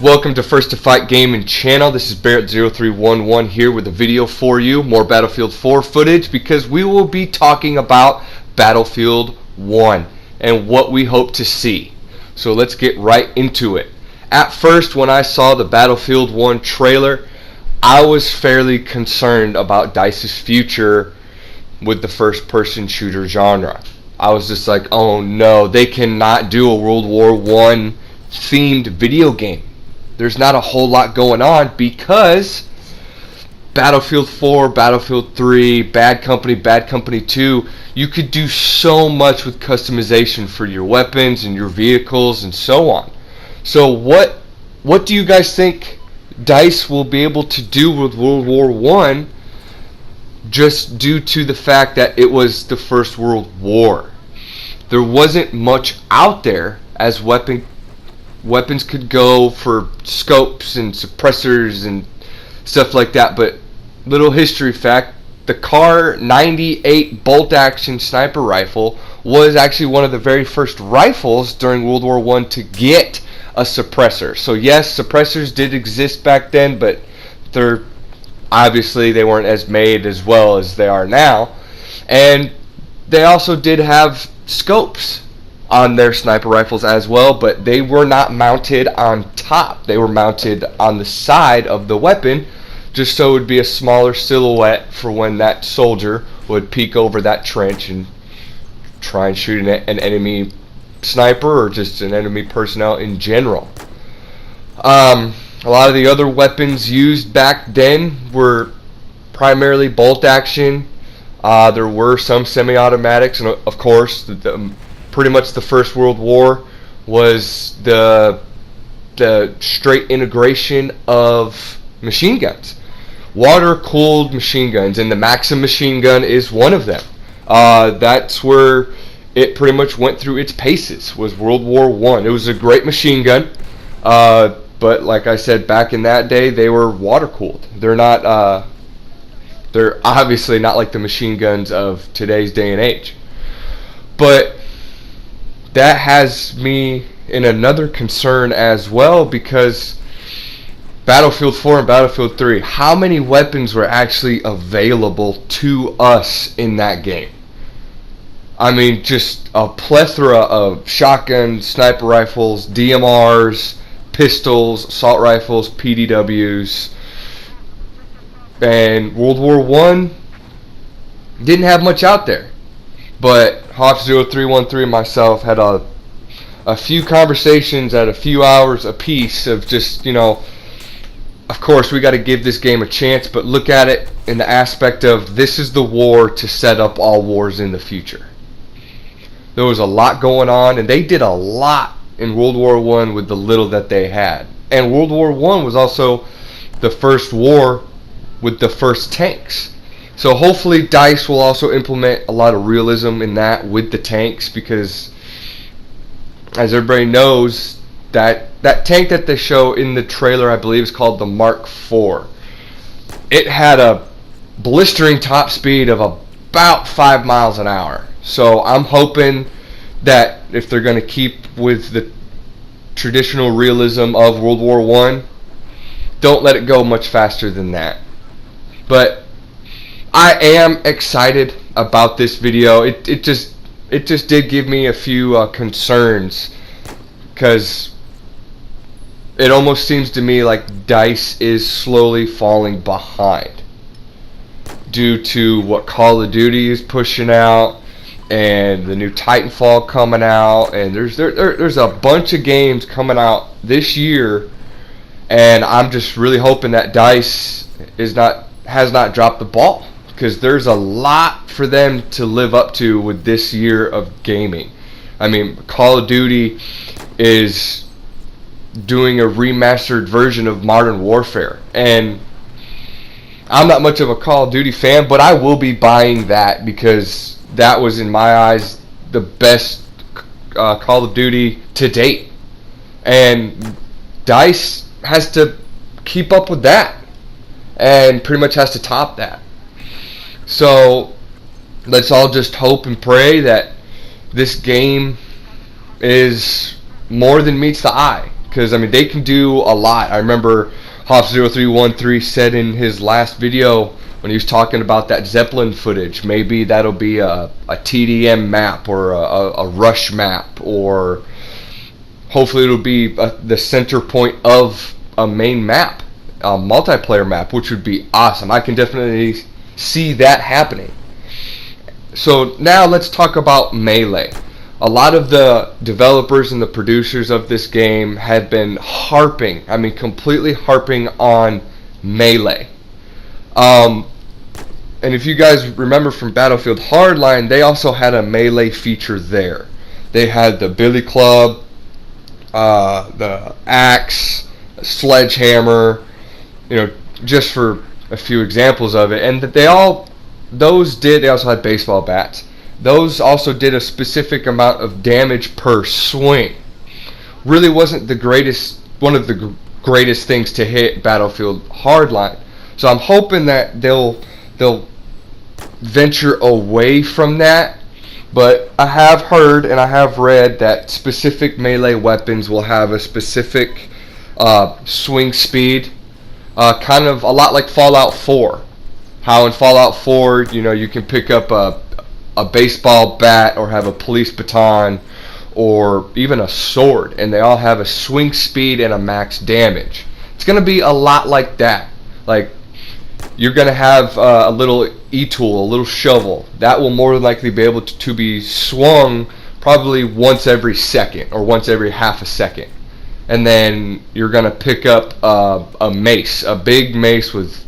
Welcome to First to Fight Gaming channel. This is Barrett0311 here with a video for you. More Battlefield 4 footage because we will be talking about Battlefield 1 and what we hope to see. So let's get right into it. At first, when I saw the Battlefield 1 trailer, I was fairly concerned about DICE's future with the first-person shooter genre. I was just like, oh no, they cannot do a World War I themed video game. There's not a whole lot going on because Battlefield 4, Battlefield 3, Bad Company 2, you could do so much with customization for your weapons and your vehicles and so on. So what do you guys think DICE will be able to do with World War I just due to the fact that it was the First World War? There wasn't much out there as weapons could go for scopes and suppressors and stuff like that. But little history fact, the Kar 98 bolt action sniper rifle was actually one of the very first rifles during World War I to get a suppressor. So yes, suppressors did exist back then, but they weren't as made as well as they are now. And they also did have scopes on their sniper rifles as well, but they were not mounted on top. They were mounted on the side of the weapon, just so it would be a smaller silhouette for when that soldier would peek over that trench and try and shoot an enemy sniper or just an enemy personnel in general. A lot of the other weapons used back then were primarily bolt action. There were some semi-automatics, and of course pretty much the First World War was the straight integration of machine guns, water-cooled machine guns, and the Maxim machine gun is one of them. That's where it pretty much went through its paces, was World War I. It was a great machine gun, but like I said, back in that day, they were water-cooled. They're obviously not like the machine guns of today's day and age. But that has me in another concern as well, because Battlefield 4 and Battlefield 3, how many weapons were actually available to us in that game? I mean, just a plethora of shotguns, sniper rifles, DMRs, pistols, assault rifles, PDWs. And World War I didn't have much out there. But Hawk0313 and myself had a few conversations at a few hours apiece of just, of course we got to give this game a chance, but look at it in the aspect of this is the war to set up all wars in the future. There was a lot going on, and they did a lot in World War I with the little that they had. And World War I was also the first war with the first tanks. So hopefully DICE will also implement a lot of realism in that with the tanks, because as everybody knows, that tank that they show in the trailer, I believe, is called the Mark IV. It had a blistering top speed of about 5 miles an hour. So I'm hoping that if they're going to keep with the traditional realism of World War I, don't let it go much faster than that. But I am excited about this video. It just did give me a few concerns, because it almost seems to me like DICE is slowly falling behind due to what Call of Duty is pushing out and the new Titanfall coming out, and there's a bunch of games coming out this year, and I'm just really hoping that DICE has not dropped the ball, because there's a lot for them to live up to with this year of gaming. I mean, Call of Duty is doing a remastered version of Modern Warfare, and I'm not much of a Call of Duty fan, but I will be buying that, because that was, in my eyes, the best Call of Duty to date. And DICE has to keep up with that, and pretty much has to top that. So let's all just hope and pray that this game is more than meets the eye, because I mean they can do a lot. I remember Hoff0313 said in his last video when he was talking about that Zeppelin footage, maybe that'll be a TDM map or a rush map, or hopefully it'll be the center point of a main map, a multiplayer map, which would be awesome. I can definitely see that happening. So now let's talk about Melee. A lot of the developers and the producers of this game have been harping, I mean completely harping on Melee. And if you guys remember from Battlefield Hardline, they also had a Melee feature there. They had the billy club, the axe, sledgehammer, just for a few examples of it. And they also had baseball bats. Those also did a specific amount of damage per swing. Really wasn't one of the greatest things to hit Battlefield Hardline. So I'm hoping that they'll venture away from that. But I have heard and I have read that specific Melee weapons will have a specific swing speed, kind of a lot like Fallout 4. How in Fallout 4, you can pick up a baseball bat or have a police baton or even a sword, and they all have a swing speed and a max damage. It's going to be a lot like that. Like, you're going to have a little e-tool, a little shovel. That will more than likely be able to be swung probably once every second or once every half a second. And then you're going to pick up a mace, a big mace with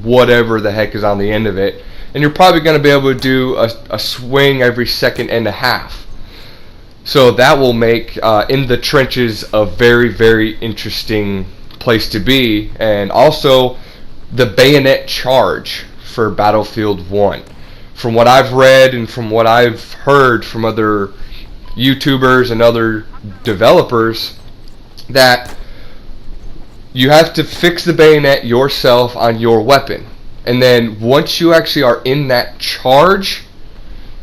whatever the heck is on the end of it. And you're probably going to be able to do a swing every second and a half. So that will make in the trenches a very, very interesting place to be. And also the bayonet charge for Battlefield 1. From what I've read and from what I've heard from other YouTubers and other developers, that you have to fix the bayonet yourself on your weapon. And then once you actually are in that charge,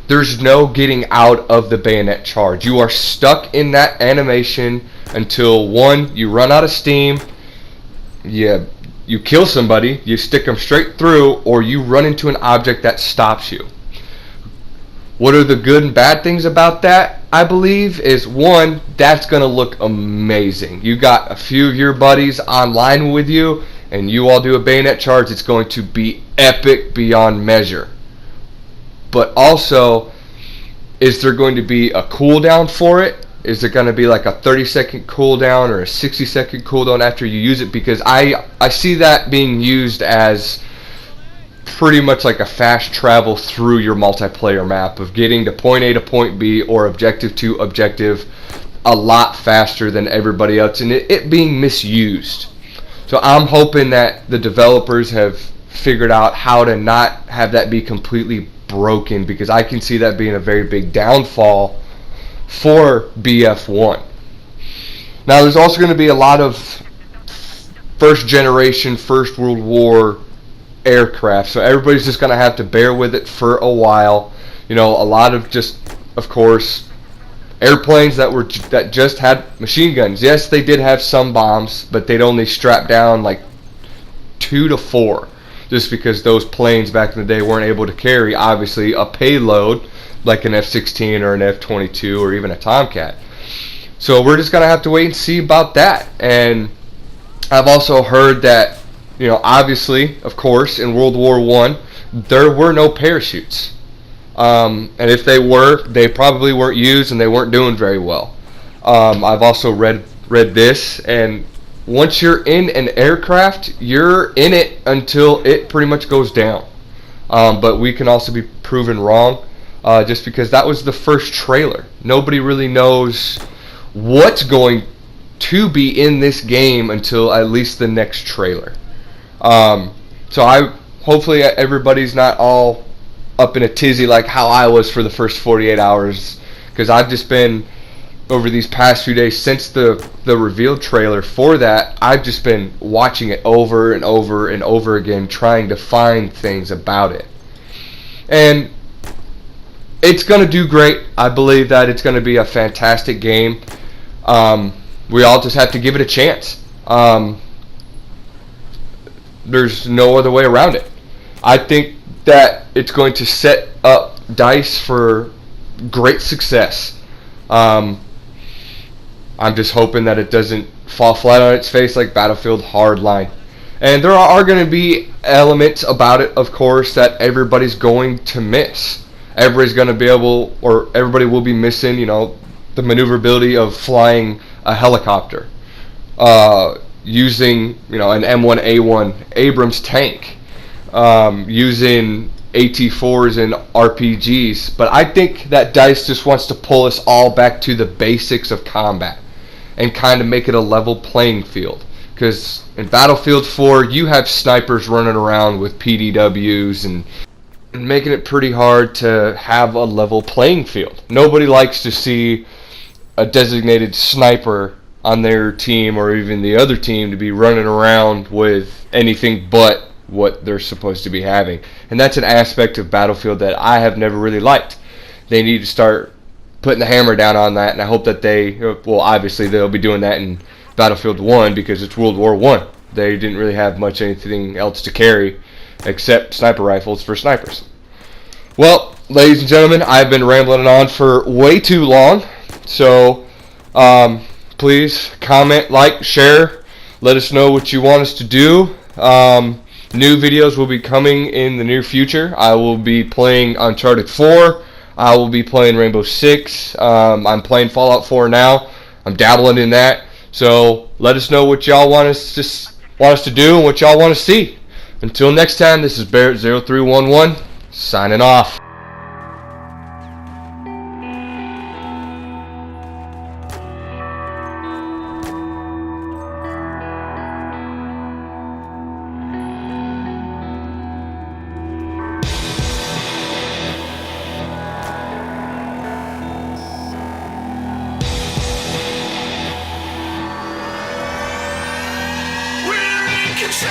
there's no getting out of the bayonet charge. You are stuck in that animation until, one, you run out of steam, you kill somebody, you stick them straight through, or you run into an object that stops you. What are the good and bad things about that, I believe, is one, that's going to look amazing. You got a few of your buddies online with you, and you all do a bayonet charge, it's going to be epic beyond measure. But also, is there going to be a cooldown for it? Is it going to be like a 30-second cooldown or a 60-second cooldown after you use it? Because I see that being used as pretty much like a fast travel through your multiplayer map of getting to point A to point B or objective to objective a lot faster than everybody else, and it being misused. So I'm hoping that the developers have figured out how to not have that be completely broken, because I can see that being a very big downfall for BF1. Now there's also going to be a lot of first generation, First World War aircraft, so everybody's just going to have to bear with it for a while. A lot of just, of course, airplanes that just had machine guns. Yes, they did have some bombs, but they'd only strap down like 2 to 4, just because those planes back in the day weren't able to carry, obviously, a payload like an F-16 or an F-22 or even a Tomcat. So we're just going to have to wait and see about that. And I've also heard that, obviously, of course, in World War I, there were no parachutes. And if they were, they probably weren't used and they weren't doing very well. I've also read this, and once you're in an aircraft, you're in it until it pretty much goes down. But we can also be proven wrong, just because that was the first trailer. Nobody really knows what's going to be in this game until at least the next trailer. So hopefully everybody's not all up in a tizzy like how I was for the first 48 hours, because I've just been, over these past few days since the reveal trailer for that, I've just been watching it over and over and over again, trying to find things about it. And it's going to do great. I believe that it's going to be a fantastic game. we all just have to give it a chance. There's no other way around it. I think that it's going to set up DICE for great success. I'm just hoping that it doesn't fall flat on its face like Battlefield Hardline. And there are going to be elements about it, of course, that everybody's going to miss. Everybody's going to be able, or everybody will be missing, the maneuverability of flying a helicopter, using, an M1A1 Abrams tank, using AT4s and RPGs. But I think that DICE just wants to pull us all back to the basics of combat and kind of make it a level playing field. Because in Battlefield 4, you have snipers running around with PDWs and making it pretty hard to have a level playing field. Nobody likes to see a designated sniper on their team or even the other team to be running around with anything but what they're supposed to be having. And that's an aspect of Battlefield that I have never really liked. They need to start putting the hammer down on that, and I hope that obviously they'll be doing that in Battlefield 1 because it's World War 1. They didn't really have much anything else to carry except sniper rifles for snipers. Well, ladies and gentlemen, I've been rambling on for way too long, so please comment, like, share, let us know what you want us to do. New videos will be coming in the near future. I will be playing Uncharted 4. I will be playing Rainbow Six. I'm playing Fallout 4 now. I'm dabbling in that. So let us know what y'all want us to do and what y'all want to see. Until next time, this is Barrett0311 signing off. Control.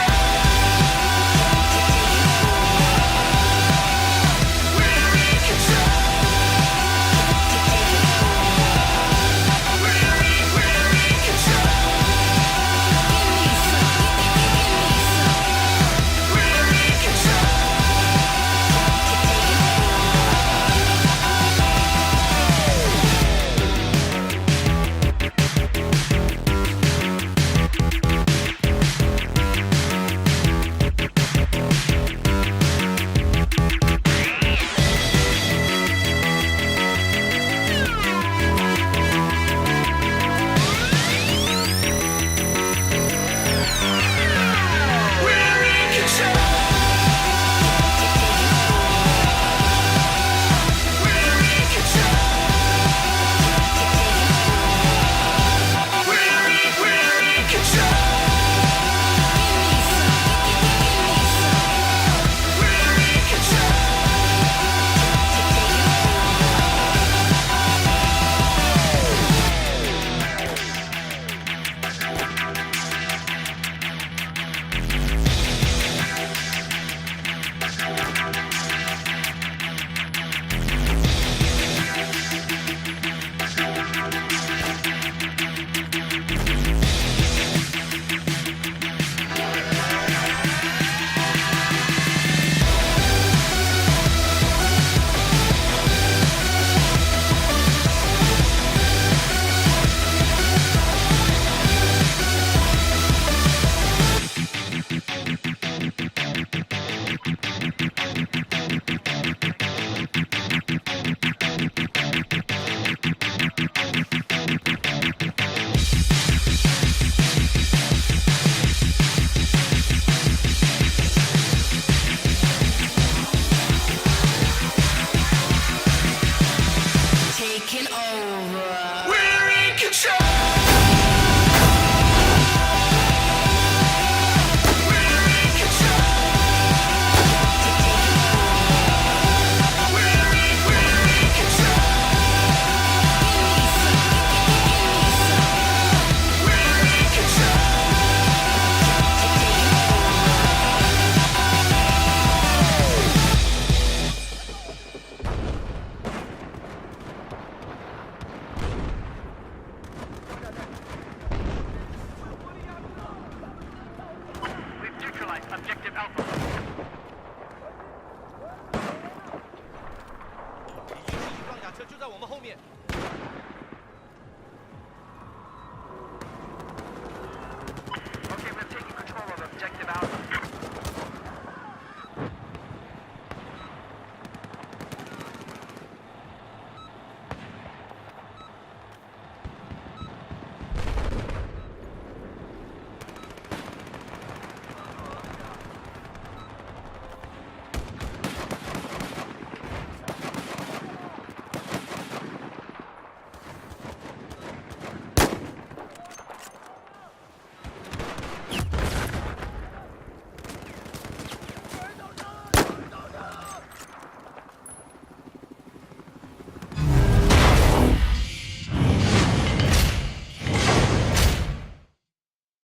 在我们后面。